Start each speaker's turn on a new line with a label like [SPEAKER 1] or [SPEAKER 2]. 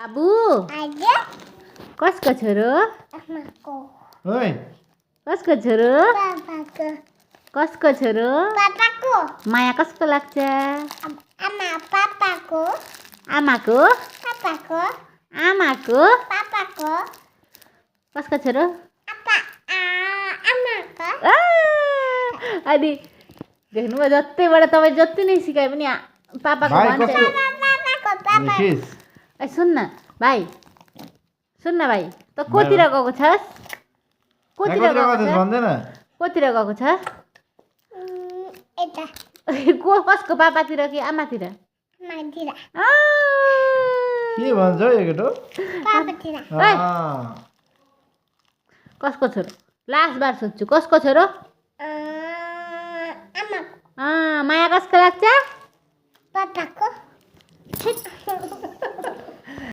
[SPEAKER 1] बाबु कसको छोरो
[SPEAKER 2] ओइ
[SPEAKER 1] कसको छोरो कसको छोरो माया कसको लाग्छ आमाको आमाको कसको छोरो अनि देख्नुभयो जतिबाट तपाईँ जति नै सिकाए पनि पापाको
[SPEAKER 2] भाइ
[SPEAKER 1] भन्छ
[SPEAKER 2] कसको निखिस
[SPEAKER 1] ए सुन्न भाइ भाइ त कोतिर गएको छस् कोतिर
[SPEAKER 2] कतिवटा
[SPEAKER 1] गएको
[SPEAKER 2] कति
[SPEAKER 1] छ
[SPEAKER 2] भन्दैन
[SPEAKER 1] कोतिर गएको छ कसको पापातिर कि आमातिर आ,
[SPEAKER 2] के भन्छ हौ यो केटो
[SPEAKER 1] ओइ, कसको छोरो लास्ट बार सोध्छु कसको छोरो माया कसको लाग्छ